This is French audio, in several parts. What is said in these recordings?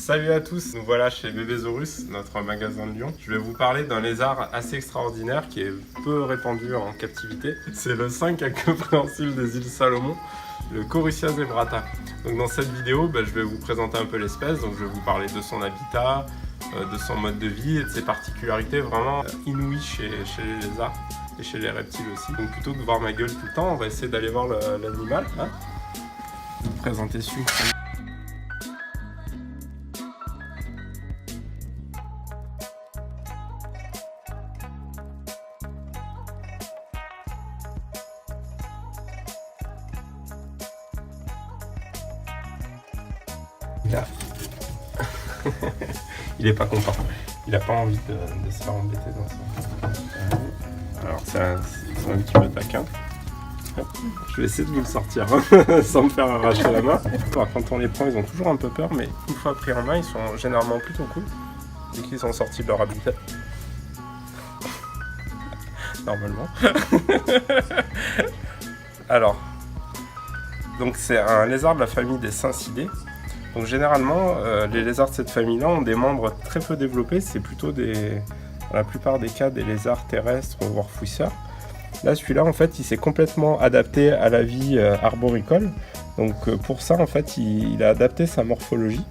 Salut à tous, nous voilà chez Bébésaurus, notre magasin de Lyon. Je vais vous parler d'un lézard assez extraordinaire qui est peu répandu en captivité. C'est le 5 à queue préhensile des îles Salomon, le Corycia zebrata. Donc dans cette vidéo, je vais vous présenter un peu l'espèce, donc je vais vous parler de son habitat, de son mode de vie et de ses particularités vraiment inouïes chez les lézards et chez les reptiles aussi. Donc plutôt que de voir ma gueule tout le temps, on va essayer d'aller voir l'animal. Hein, vous présenter celui. Il est pas content. Il a pas envie de se faire embêter dans ça. Alors c'est un petit peu taquin. Je vais essayer de vous le sortir sans me faire arracher la main. Alors, quand on les prend, ils ont toujours un peu peur, mais une fois pris en main, ils sont généralement plutôt cool. Dès qu'ils sont sortis de leur habitat. Normalement. Alors, donc c'est un lézard de la famille des Syncidés. Donc généralement, les lézards de cette famille-là ont des membres très peu développés. C'est plutôt dans la plupart des cas, des lézards terrestres, voire fouisseurs. Là, celui-là, en fait, il s'est complètement adapté à la vie arboricole. Donc pour ça, en fait, il a adapté sa morphologie.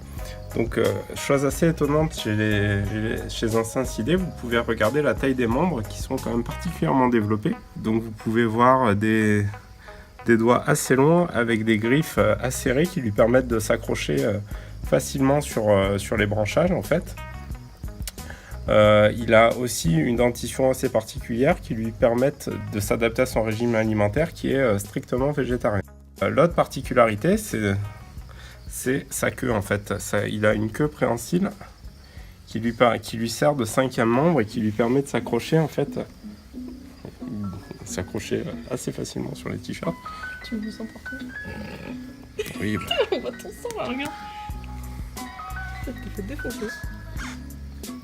Donc chose assez étonnante chez un syncidé, vous pouvez regarder la taille des membres qui sont quand même particulièrement développés. Donc vous pouvez voir des doigts assez longs avec des griffes acérées qui lui permettent de s'accrocher facilement sur les branchages en fait. Il a aussi une dentition assez particulière qui lui permettent de s'adapter à son régime alimentaire qui est strictement végétarien. L'autre particularité c'est sa queue en fait. Il a une queue préhensile qui lui sert de 5e membre et qui lui permet de s'accrocher en fait. S'accrocher assez facilement sur les t-shirts. Tu me sens partout. Oui. On voit ton sang là, regarde. Ça te fait défoncer.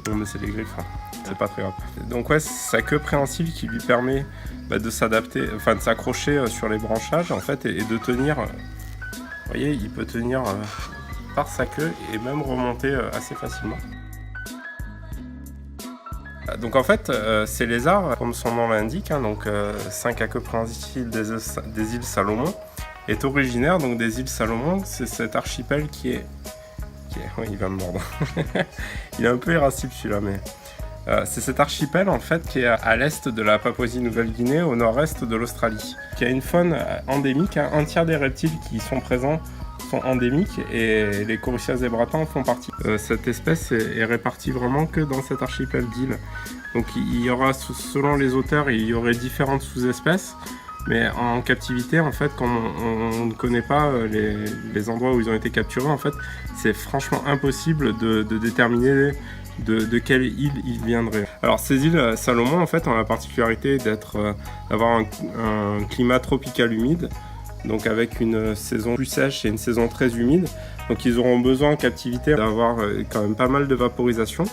Non mais c'est des griffes, hein. C'est pas très grave. Donc ouais, sa queue préhensile qui lui permet de s'adapter, enfin de s'accrocher sur les branchages en fait et de tenir. Vous voyez, il peut tenir par sa queue et même remonter assez facilement. Donc en fait, ces lézards, comme son nom l'indique, hein, donc 5 à queue préhensile des îles Salomon, est originaire donc des îles Salomon. C'est cet archipel qui est... Oui, il va me mordre. Il est un peu irascible celui-là, mais... c'est cet archipel en fait qui est à l'est de la Papouasie-Nouvelle-Guinée, au nord-est de l'Australie, qui a une faune endémique. Hein, un tiers des reptiles qui sont présents sont endémiques et les Corycia zebrata en font partie. Cette espèce est répartie vraiment que dans cet archipel d'îles. Donc il y aura, selon les auteurs, il y aurait différentes sous-espèces, mais en captivité, en fait, quand on ne connaît pas les endroits où ils ont été capturés, en fait, c'est franchement impossible de déterminer de quelle île ils viendraient. Alors ces îles Salomon, en fait, ont la particularité d'avoir un climat tropical humide, donc avec une saison plus sèche et une saison très humide. Donc ils auront besoin en captivité d'avoir quand même pas mal de vaporisation.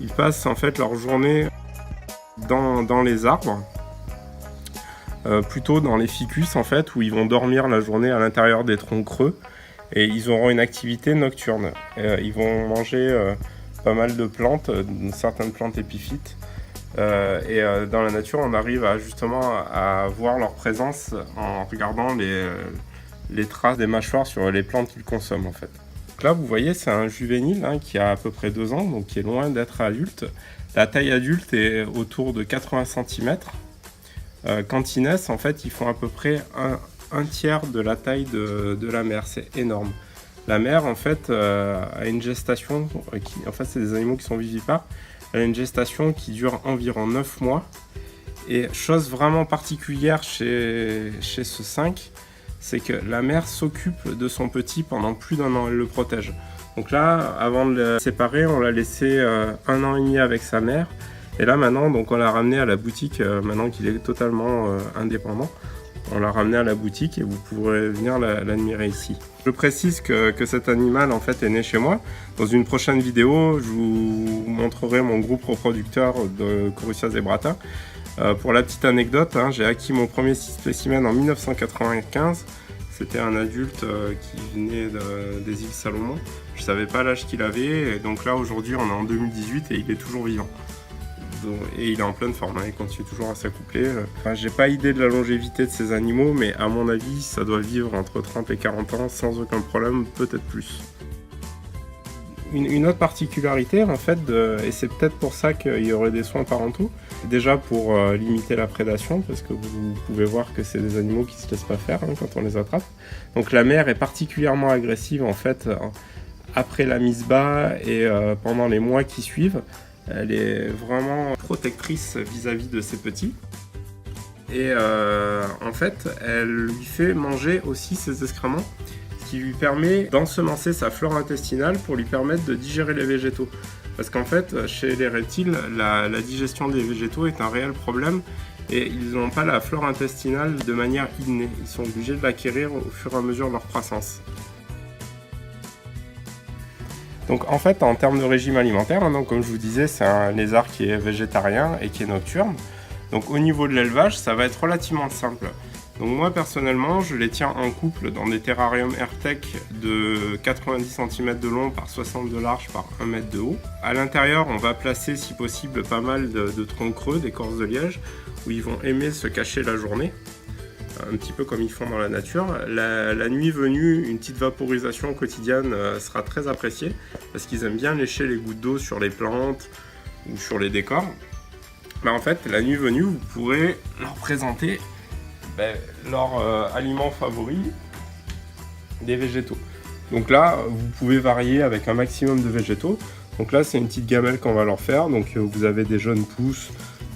Ils passent en fait leur journée dans les arbres, plutôt dans les ficus en fait, où ils vont dormir la journée à l'intérieur des troncs creux et ils auront une activité nocturne. Ils vont manger pas mal de plantes, certaines plantes épiphytes. Dans la nature, on arrive justement à voir leur présence en regardant les traces des mâchoires sur les plantes qu'ils consomment en fait. Donc là, vous voyez, c'est un juvénile hein, qui a à peu près 2 ans, donc qui est loin d'être adulte. La taille adulte est autour de 80 cm. Quand ils naissent, en fait, ils font à peu près un tiers de la taille de la mère. C'est énorme. La mère, en fait, a une gestation, en fait, c'est des animaux qui sont vivipares. Elle a une gestation qui dure environ 9 mois. Et chose vraiment particulière chez ce 5, c'est que la mère s'occupe de son petit pendant plus d'1 an, elle le protège. Donc là, avant de le séparer, on l'a laissé 1 an et demi avec sa mère. Et là maintenant, donc on l'a ramené à la boutique, maintenant qu'il est totalement indépendant. On l'a ramené à la boutique et vous pourrez venir l'admirer ici. Je précise que cet animal en fait est né chez moi. Dans une prochaine vidéo, je vous montrerai mon groupe reproducteur de Corycia zebrata. Pour la petite anecdote, hein, j'ai acquis mon premier spécimen en 1995. C'était un adulte qui venait des îles Salomon. Je savais pas l'âge qu'il avait, et donc là aujourd'hui on est en 2018 et il est toujours vivant. Et il est en pleine forme, hein, il continue toujours à s'accoupler. Enfin, j'ai pas idée de la longévité de ces animaux, mais à mon avis ça doit vivre entre 30 et 40 ans sans aucun problème, peut-être plus. Une autre particularité en fait, et c'est peut-être pour ça qu'il y aurait des soins parentaux, déjà pour limiter la prédation, parce que vous pouvez voir que c'est des animaux qui ne se laissent pas faire hein, quand on les attrape. Donc la mère est particulièrement agressive en fait après la mise bas et pendant les mois qui suivent. Elle est vraiment protectrice vis-à-vis de ses petits. Et en fait, elle lui fait manger aussi ses excréments, qui lui permet d'ensemencer sa flore intestinale pour lui permettre de digérer les végétaux. Parce qu'en fait, chez les reptiles, la digestion des végétaux est un réel problème et ils n'ont pas la flore intestinale de manière innée. Ils sont obligés de l'acquérir au fur et à mesure de leur croissance. Donc en fait, en termes de régime alimentaire, hein, donc, comme je vous disais, c'est un lézard qui est végétarien et qui est nocturne. Donc au niveau de l'élevage, ça va être relativement simple. Donc moi personnellement, je les tiens en couple dans des terrariums AirTech de 90 cm de long par 60 de large par 1 mètre de haut. À l'intérieur, on va placer si possible pas mal de troncs creux, d'écorce de liège, où ils vont aimer se cacher la journée, un petit peu comme ils font dans la nature. La nuit venue, une petite vaporisation quotidienne sera très appréciée, parce qu'ils aiment bien lécher les gouttes d'eau sur les plantes ou sur les décors. Mais en fait, la nuit venue, vous pourrez leur présenter leur aliment favori, des végétaux. Donc là, vous pouvez varier avec un maximum de végétaux. Donc là, c'est une petite gamelle qu'on va leur faire. Donc vous avez des jeunes pousses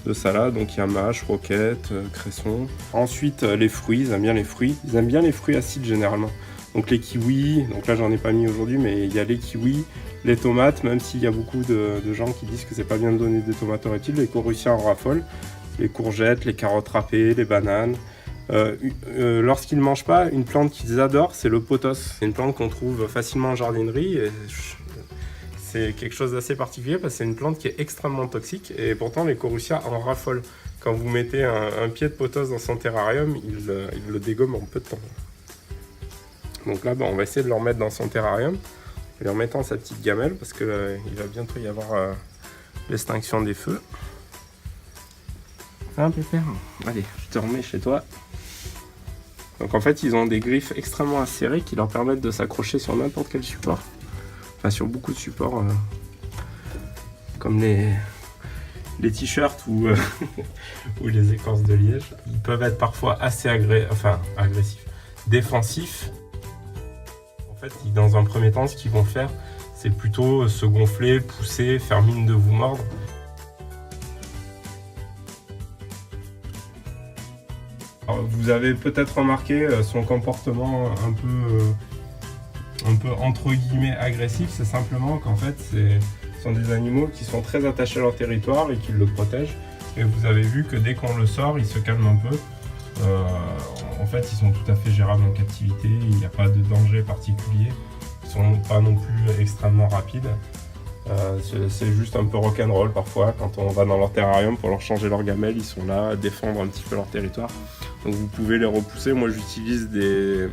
de salade, donc il y a mâche, roquette, cresson. Ensuite, les fruits, ils aiment bien les fruits. Ils aiment bien les fruits acides généralement. Donc les kiwis, donc là j'en ai pas mis aujourd'hui, mais il y a les kiwis, les tomates, même s'il y a beaucoup de gens qui disent que c'est pas bien de donner des tomates aux reptiles, les coruciens en raffolent, les courgettes, les carottes râpées, les bananes. Lorsqu'ils ne mangent pas, une plante qu'ils adorent, c'est le pothos. C'est une plante qu'on trouve facilement en jardinerie. Et c'est quelque chose d'assez particulier parce que c'est une plante qui est extrêmement toxique et pourtant les corucias en raffolent. Quand vous mettez un pied de pothos dans son terrarium, il le dégomme en peu de temps. Donc là, on va essayer de le remettre dans son terrarium en lui remettant sa petite gamelle parce qu'il va bientôt y avoir l'extinction des feux. Hein, pépère ? Allez, je te remets chez toi. Donc en fait, ils ont des griffes extrêmement acérées qui leur permettent de s'accrocher sur n'importe quel support. Enfin, sur beaucoup de supports, comme les t-shirts ou les écorces de liège. Ils peuvent être parfois assez agressifs, défensifs. En fait, dans un premier temps, ce qu'ils vont faire, c'est plutôt se gonfler, pousser, faire mine de vous mordre. Alors, vous avez peut-être remarqué son comportement un peu entre guillemets agressif, c'est simplement qu'en fait ce sont des animaux qui sont très attachés à leur territoire et qui le protègent. Et vous avez vu que dès qu'on le sort, il se calme un peu. En fait, ils sont tout à fait gérables en captivité, il n'y a pas de danger particulier. Ils ne sont pas non plus extrêmement rapides. C'est juste un peu rock'n'roll parfois. Quand on va dans leur terrarium pour leur changer leur gamelle, ils sont là à défendre un petit peu leur territoire. Donc vous pouvez les repousser. Moi j'utilise des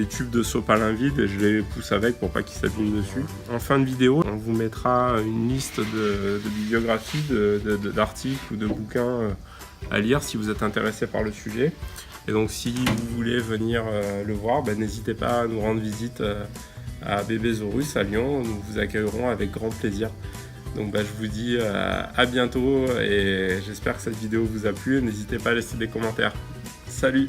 tubes de sopalin vide et je les pousse avec pour pas qu'ils s'abîment dessus. En fin de vidéo, on vous mettra une liste de bibliographies, d'articles ou de bouquins à lire si vous êtes intéressé par le sujet. Et donc si vous voulez venir le voir, n'hésitez pas à nous rendre visite à Bébésaurus à Lyon. Nous vous accueillerons avec grand plaisir. Donc je vous dis à bientôt et j'espère que cette vidéo vous a plu. N'hésitez pas à laisser des commentaires. Salut!